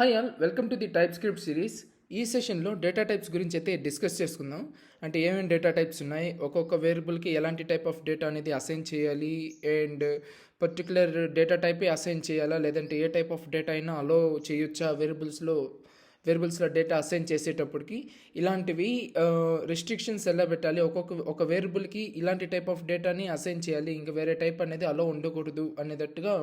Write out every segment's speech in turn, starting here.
Hi all, welcome to the TypeScript series. ఈ సెషన్లో data types గురించి అయితే డిస్కస్ చేసుకుందాం. అంటే ఏమేమి డేటా టైప్స్ ఉన్నాయి, ఒక్కొక్క వేరియబుల్కి ఎలాంటి టైప్ ఆఫ్ డేటా అనేది అసైన్ చేయాలి, అండ్ పర్టికులర్ డేటా టైపే అసైన్ చేయాలా, లేదంటే ఏ టైప్ ఆఫ్ డేటా అయినా అలో చేయొచ్చా వేరియబుల్స్లో డేటా అసైన్ చేసేటప్పటికి ఇలాంటివి రెస్ట్రిక్షన్స్ ఎలా పెట్టాలి, ఒక వేరియబుల్కి ఇలాంటి టైప్ ఆఫ్ డేటాని అసైన్ చేయాలి, ఇంకా వేరే టైప్ అనేది అలో ఉండకూడదు అనేటట్టుగా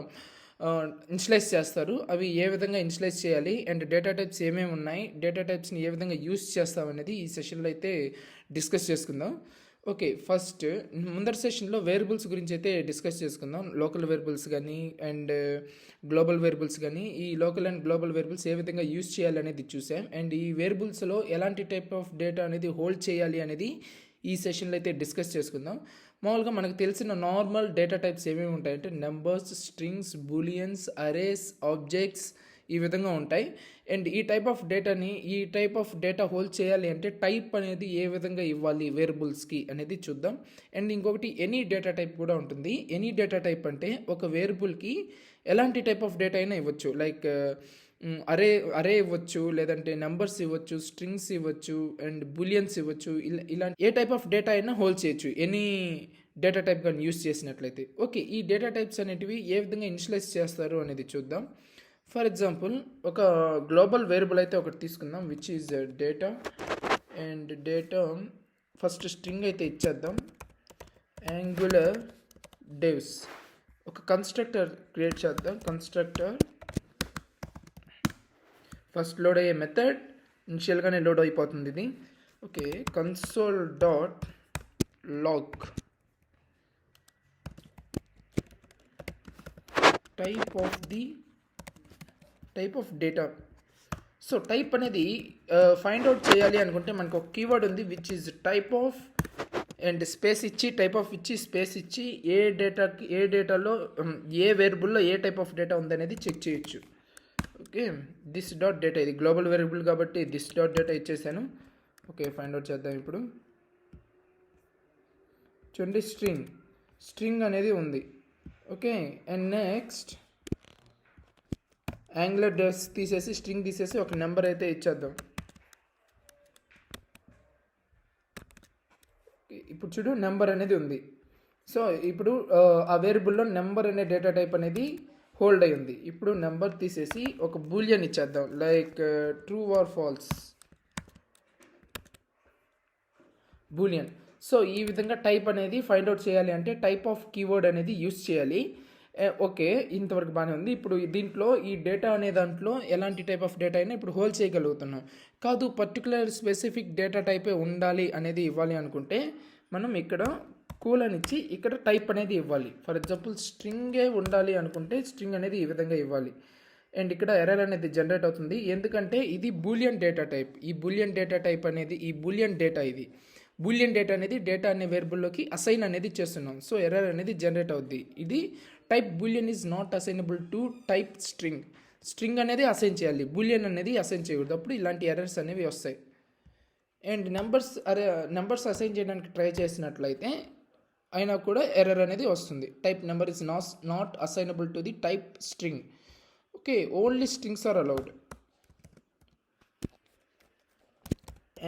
ఇనిషియలైజ్ చేస్తారు. అవి ఏ విధంగా ఇనిషియలైజ్ చేయాలి అండ్ డేటా టైప్స్ ఏమేమి ఉన్నాయి, డేటా టైప్స్ని ఏ విధంగా యూస్ చేస్తామనేది ఈ సెషన్లో అయితే డిస్కస్ చేసుకుందాం. ఓకే, ఫస్ట్ ముందరి సెషన్లో వేరియబుల్స్ గురించి అయితే డిస్కస్ చేసుకుందాం. లోకల్ వేరియబుల్స్ కానీ అండ్ గ్లోబల్ వేరియబుల్స్ కానీ, ఈ లోకల్ అండ్ గ్లోబల్ వేరియబుల్స్ ఏ విధంగా యూస్ చేయాలి అనేది చూసాం. అండ్ ఈ వేరియబుల్స్లో ఎలాంటి టైప్ ఆఫ్ డేటా అనేది హోల్డ్ చేయాలి అనేది ఈ సెషన్లో అయితే డిస్కస్ చేసుకుందాం. మామూలుగా మనకు తెలిసిన నార్మల్ డేటా టైప్స్ ఏమేమి ఉంటాయంటే నెంబర్స్, స్ట్రింగ్స్, బూలియన్స్, అరేస్, ఆబ్జెక్ట్స్ ఈ విధంగా ఉంటాయి. అండ్ ఈ టైప్ ఆఫ్ డేటా హోల్డ్ చేయాలి అంటే టైప్ అనేది ఏ విధంగా ఇవ్వాలి వేరియబుల్స్కి అనేది చూద్దాం. అండ్ ఇంకొకటి ఎనీ డేటా టైప్ కూడా ఉంటుంది. ఎనీ డేటా టైప్ అంటే ఒక వేరియబుల్కి ఎలాంటి టైప్ ఆఫ్ డేటా అయినా ఇవ్వచ్చు. లైక్ అరే ఇవ్వచ్చు, లేదంటే నెంబర్స్ ఇవ్వచ్చు, స్ట్రింగ్స్ ఇవ్వచ్చు, అండ్ బులియన్స్ ఇవ్వచ్చు. ఇలాంటి ఏ టైప్ ఆఫ్ డేటా అయినా హోల్డ్ చేయొచ్చు ఎనీ డేటా టైప్ కానీ యూస్ చేసినట్లయితే. ఓకే, ఈ డేటా టైప్స్ అనేటివి ఏ విధంగా ఇనిషియలైజ్ చేస్తారు అనేది చూద్దాం. ఫర్ ఎగ్జాంపుల్, ఒక గ్లోబల్ వేరియబుల్ అయితే ఒకటి తీసుకుందాం, which is data. And data first string అయితే ఇచ్చేద్దాం, యాంగులర్ డేవ్స్. ఒక కన్స్ట్రక్టర్ క్రియేట్ చేద్దాం. కన్స్ట్రక్టర్ ఫస్ట్ లోడ్ అయ్యే మెథడ్ ఇనిషియల్గానే లోడ్ అయిపోతుంది ఇది. Okay, console dot log type of data. So type అనేది ఫైండ్ అవుట్ చేయాలి అనుకుంటే మనకు ఒక కీవర్డ్ ఉంది, which is type of and space ఇచ్చి, టైప్ ఆఫ్ ఇచ్చి, స్పేస్ ఇచ్చి, ఏ డేటాలో ఏ వేరియబుల్లో ఏ టైప్ ఆఫ్ డేటా ఉందనేది చెక్ చేయొచ్చు. ఓకే, దిస్ డాట్ డేటా, ఇది గ్లోబల్ వేరియబుల్ కాబట్టి దిస్ డాట్ డేటా ఇచ్చేసాను. ఓకే, ఫైండ్ అవుట్ చేద్దాం ఇప్పుడు. చూడండి, స్ట్రింగ్ అనేది ఉంది. Okay, and next angular days తీసేసి, స్ట్రింగ్ తీసేసి ఒక నెంబర్ అయితే ఇచ్చేద్దాం. ఇప్పుడు చూడు, నెంబర్ అనేది ఉంది. సో ఇప్పుడు ఆ వేరియబుల్లో నెంబర్ అనే డేటా టైప్ అనేది హోల్డ్ అయి ఉంది. ఇప్పుడు నెంబర్ తీసేసి ఒక బూలియన్ ఇచ్చేద్దాం, like true or false boolean. So ఈ విధంగా టైప్ అనేది ఫైండ్ అవుట్ చేయాలి అంటే టైప్ ఆఫ్ కీవర్డ్ అనేది యూస్ చేయాలి. ఓకే, ఇంతవరకు బాగానే ఉంది. ఇప్పుడు దీంట్లో ఈ డేటా అనే దాంట్లో ఎలాంటి టైప్ ఆఫ్ డేటా అయినా ఇప్పుడు హోల్డ్ చేయగలుగుతున్నాం. కాదు, పర్టికులర్ స్పెసిఫిక్ డేటా టైపే ఉండాలి అనేది ఇవ్వాలి అనుకుంటే మనం ఇక్కడ కూలన్ ఇచ్చి ఇక్కడ టైప్ అనేది ఇవ్వాలి. ఫర్ ఎగ్జాంపుల్, స్ట్రింగే ఉండాలి అనుకుంటే స్ట్రింగ్ అనేది ఈ విధంగా ఇవ్వాలి. అండ్ ఇక్కడ ఎర్రర్ అనేది జనరేట్ అవుతుంది, ఎందుకంటే ఇది బూలియన్ డేటా టైప్. ఈ బూలియన్ డేటా టైప్ అనేది బూలియన్ డేటా అనేది డేటా అనే వేరియబుల్లోకి అసైన్ అనేది చేస్తున్నాం. సో ఎర్రర్ అనేది జనరేట్ అవుద్ది. ఇది type boolean is not assignable to type string అనేది అసైన్ చేయాలి, బూలియన్ అనేది అసైన్ చేయకూడదు. అప్పుడు ఇలాంటి ఎర్రర్స్ అనేవి వస్తాయి. అండ్ నెంబర్స్ అసైన్ చేయడానికి ట్రై చేసినట్లయితే అయినా కూడా ఎర్రర్ అనేది వస్తుంది. Type number is not assignable to the type string. Okay, only strings are allowed.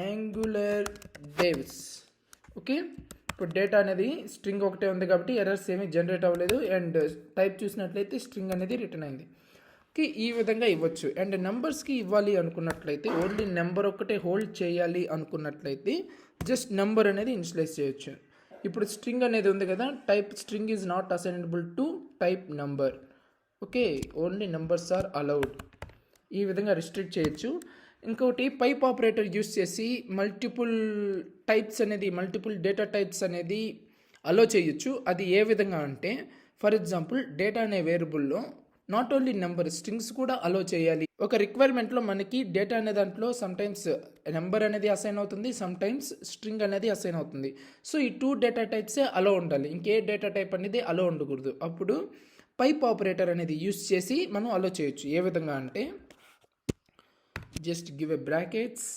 Angular devs. Okay, ఇప్పుడు డేటా అనేది స్ట్రింగ్ ఒకటే ఉంది కాబట్టి ఎర్రర్స్ ఏమీ జనరేట్ అవ్వలేదు. అండ్ టైప్ చూసినట్లయితే స్ట్రింగ్ అనేది రిటర్న్ అయింది. ఓకే, ఈ విధంగా ఇవ్వచ్చు. అండ్ నెంబర్స్కి ఇవ్వాలి అనుకున్నట్లయితే, ఓన్లీ నెంబర్ ఒక్కటే హోల్డ్ చేయాలి అనుకున్నట్లయితే జస్ట్ నెంబర్ అనేది ఇనిషియలైజ్ చేయొచ్చు. ఇప్పుడు స్ట్రింగ్ అనేది ఉంది కదా, type string is not assignable to type number. Okay, only numbers are allowed. ఈ విధంగా రిస్ట్రిక్ట్ చేయొచ్చు. ఇంకొకటి, పైప్ ఆపరేటర్ యూస్ చేసి మల్టిపుల్ డేటా టైప్స్ అనేది అలో చేయొచ్చు. అది ఏ విధంగా అంటే, ఫర్ ఎగ్జాంపుల్, డేటా అనే వేరియబుల్లో నాట్ ఓన్లీ నెంబర్, స్ట్రింగ్స్ కూడా అలో చేయాలి. ఒక రిక్వైర్మెంట్లో మనకి డేటా అనే దాంట్లో సమ్టైమ్స్ నెంబర్ అనేది అసైన్ అవుతుంది, సమ్టైమ్స్ స్ట్రింగ్ అనేది అసైన్ అవుతుంది. సో ఈ 2 డేటా టైప్సే అలో ఉండాలి, ఇంకే డేటా టైప్ అనేది అలో ఉండకూడదు. అప్పుడు పైప్ ఆపరేటర్ అనేది యూస్ చేసి మనం అలో చేయొచ్చు. ఏ విధంగా అంటే, just give a brackets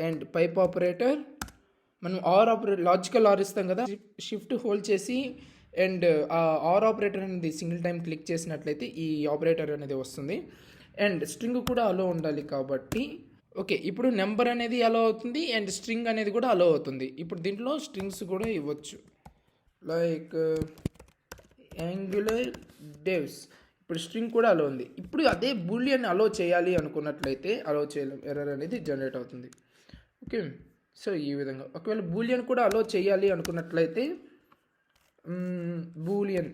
and pipe operator. మనం లాజికల్ ఆర్ ఇస్తాం కదా, షిఫ్ట్ హోల్డ్ చేసి అండ్ ఆ ఆర్ ఆపరేటర్ అనేది సింగిల్ టైం క్లిక్ చేసినట్లయితే ఈ ఆపరేటర్ అనేది వస్తుంది. అండ్ స్ట్రింగ్ కూడా అలో ఉండాలి కాబట్టి ఓకే, ఇప్పుడు నెంబర్ అనేది అలో అవుతుంది అండ్ స్ట్రింగ్ అనేది కూడా అలో అవుతుంది. ఇప్పుడు దీంట్లో స్ట్రింగ్స్ కూడా ఇవ్వచ్చు, లైక్ యాంగులర్ డెవ్స్. ఇప్పుడు స్ట్రింగ్ కూడా అలో ఉంది. ఇప్పుడు అదే బూలియన్ అలో చేయాలి అనుకున్నట్లయితే అలో చేయలేం, ఎర్రర్ అనేది జనరేట్ అవుతుంది. ఓకే, సో ఈ విధంగా ఒకవేళ బూలియన్ కూడా అలో చేయాలి అనుకున్నట్లయితే బూలియన్,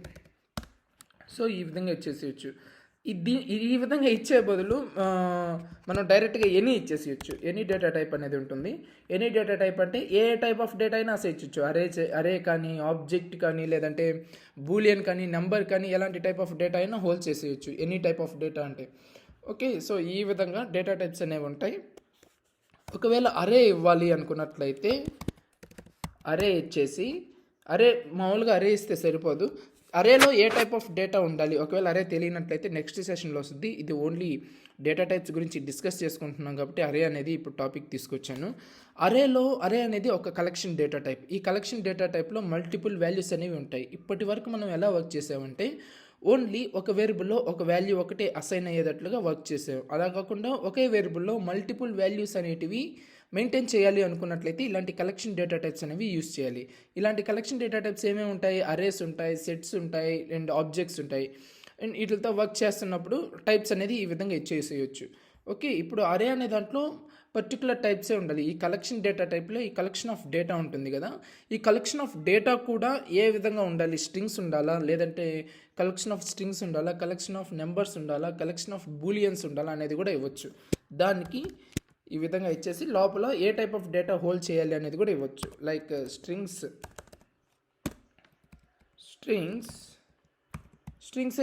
సో ఈ విధంగా ఇచ్చేసేయచ్చు. ఈ విధంగా ఇచ్చే బదులు మనం డైరెక్ట్గా ఎనీ ఇచ్చేసేయచ్చు. ఎనీ డేటా టైప్ అనేది ఉంటుంది. ఎనీ డేటా టైప్ అంటే ఏ టైప్ ఆఫ్ డేటా అయినా అసేయచ్చు. అరే కానీ, ఆబ్జెక్ట్ కానీ, లేదంటే బూలియన్ కానీ, నెంబర్ కానీ, ఎలాంటి టైప్ ఆఫ్ డేటా అయినా హోల్డ్ చేసేయచ్చు ఎనీ టైప్ ఆఫ్ డేటా అంటే. ఓకే, సో ఈ విధంగా డేటా టైప్స్ అనేవి ఉంటాయి. ఒకవేళ అరే ఇవ్వాలి అనుకున్నట్లయితే అరే ఇచ్చేసి, అరే మామూలుగా అరే ఇస్తే సరిపోదు, అరేలో ఏ టైప్ ఆఫ్ డేటా ఉండాలి, ఒకవేళ అరే తెలియనట్లయితే నెక్స్ట్ సెషన్లో వస్తుంది. ఇది ఓన్లీ డేటా టైప్స్ గురించి డిస్కస్ చేసుకుంటున్నాం కాబట్టి అరే అనేది ఇప్పుడు టాపిక్ తీసుకొచ్చాను. అరే అనేది ఒక కలెక్షన్ డేటా టైప్. ఈ కలెక్షన్ డేటా టైప్లో మల్టిపుల్ వాల్యూస్ అనేవి ఉంటాయి. ఇప్పటి వరకు మనం ఎలా వర్క్ చేసామంటే ఓన్లీ ఒక వేరియబుల్లో ఒక వాల్యూ ఒకటే అసైన్ అయ్యేటట్లుగా వర్క్ చేసాం. అలా కాకుండా ఒకే వేరియబుల్లో మల్టిపుల్ వాల్యూస్ అనేటివి మెయింటైన్ చేయాలి అనుకున్నట్లయితే ఇలాంటి కలెక్షన్ డేటా టైప్స్ అనేవి యూస్ చేయాలి. ఇలాంటి కలెక్షన్ డేటా టైప్స్ ఏమేమి ఉంటాయి, అరేస్ ఉంటాయి, సెట్స్ ఉంటాయి అండ్ ఆబ్జెక్ట్స్ ఉంటాయి. అండ్ వీటితో వర్క్ చేస్తున్నప్పుడు టైప్స్ అనేది ఈ విధంగా ఇచ్చేసేయచ్చు. ఓకే, ఇప్పుడు అరే అనే దాంట్లో పర్టికులర్ టైప్సే ఉండాలి. ఈ కలెక్షన్ డేటా టైప్లో ఈ కలెక్షన్ ఆఫ్ డేటా ఉంటుంది కదా, ఈ కలెక్షన్ ఆఫ్ డేటా కూడా ఏ విధంగా ఉండాలి, స్ట్రింగ్స్ ఉండాలా, లేదంటే కలెక్షన్ ఆఫ్ స్ట్రింగ్స్ ఉండాలా, కలెక్షన్ ఆఫ్ నెంబర్స్ ఉండాలా, కలెక్షన్ ఆఫ్ బూలియన్స్ ఉండాలా అనేది కూడా ఇవ్వచ్చు. దానికి ఈ విధంగా ఇచ్చేసి లోపల ఏ టైప్ ఆఫ్ డేటా హోల్డ్ చేయాలి అనేది కూడా ఇవ్వచ్చు. లైక్ స్ట్రింగ్సే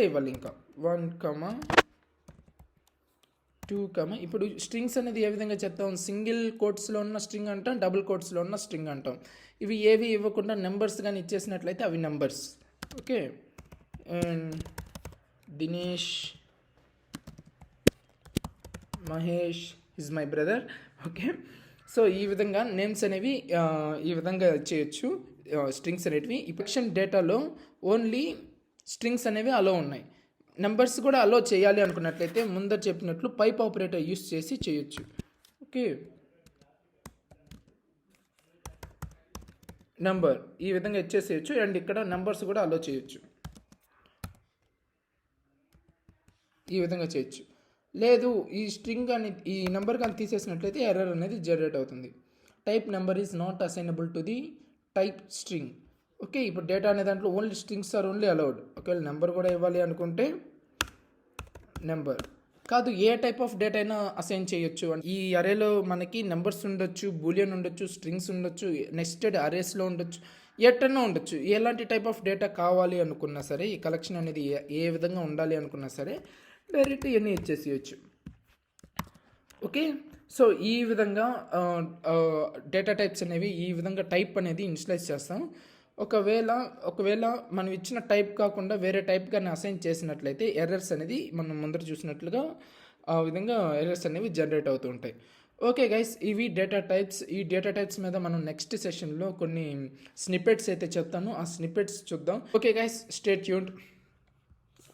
ఇవ్వాలి. ఇంకా 1, 2, ఇప్పుడు స్ట్రింగ్స్ అనేది ఏ విధంగా చెప్తాం, సింగిల్ కోట్స్లో ఉన్న స్ట్రింగ్ అంటాం, డబుల్ కోట్స్లో ఉన్న స్ట్రింగ్ అంటాం. ఇవి ఏవి ఇవ్వకుండా నెంబర్స్ కానీ ఇచ్చేసినట్లయితే అవి numbers. Okay, and Dinesh, Mahesh is my brother. Okay, so ఈ విధంగా నేమ్స్ అనేవి ఈ విధంగా చేయొచ్చు, స్ట్రింగ్స్ అనేటివి. ఈ ఫంక్షన్ డేటాలో ఓన్లీ స్ట్రింగ్స్ అనేవి అలో ఉన్నాయి. నెంబర్స్ కూడా అలో చేయాలి అనుకున్నట్లయితే ముందర చెప్పినట్లు పైప్ ఆపరేటర్ యూస్ చేసి చేయొచ్చు. ఓకే, నెంబర్ ఈ విధంగా ఇచ్చేసేయచ్చు అండ్ ఇక్కడ నెంబర్స్ కూడా అలో చేయొచ్చు. ఈ విధంగా చేయొచ్చు. లేదు ఈ స్ట్రింగ్ అని ఈ నెంబర్ కానీ తీసేసినట్లయితే ఎర్రర్ అనేది జనరేట్ అవుతుంది. Type number is not assignable to the type string. Okay, ఇప్పుడు డేటా అనే దాంట్లో only strings or only allowed. ఒకవేళ నెంబర్ కూడా ఇవ్వాలి అనుకుంటే నెంబర్ కాదు, ఏ టైప్ ఆఫ్ డేటా అయినా అసైన్ చేయొచ్చు. ఈ అరేలో మనకి నెంబర్స్ ఉండొచ్చు, బూలియన్ ఉండొచ్చు, స్ట్రింగ్స్ ఉండొచ్చు, నెస్టెడ్ అరేస్లో ఉండొచ్చు, ఎట్టన్నా ఉండొచ్చు. ఎలాంటి టైప్ ఆఫ్ డేటా కావాలి అనుకున్నా సరే, ఈ కలెక్షన్ అనేది ఏ విధంగా ఉండాలి అనుకున్నా సరే డైరెక్ట్ ఇవన్నీ ఇచ్చేసేయచ్చు. ఓకే, సో ఈ విధంగా డేటా టైప్స్ అనేవి ఈ విధంగా టైప్ అనేది ఇనిషియలైజ్ చేస్తాం. ఒకవేళ మనం ఇచ్చిన టైప్ కాకుండా వేరే టైప్ కానీ అసైన్ చేసినట్లయితే ఎర్రర్స్ అనేది మనం ముందర చూసినట్లుగా ఆ విధంగా ఎర్రర్స్ అనేవి జనరేట్ అవుతూ ఉంటాయి. ఓకే గైస్, ఇవి డేటా టైప్స్. ఈ డేటా టైప్స్ మీద మనం నెక్స్ట్ సెషన్లో కొన్ని స్నిప్పెట్స్ అయితే చెప్తాను, ఆ స్నిప్పెట్స్ చూద్దాం. Okay guys, stay tuned.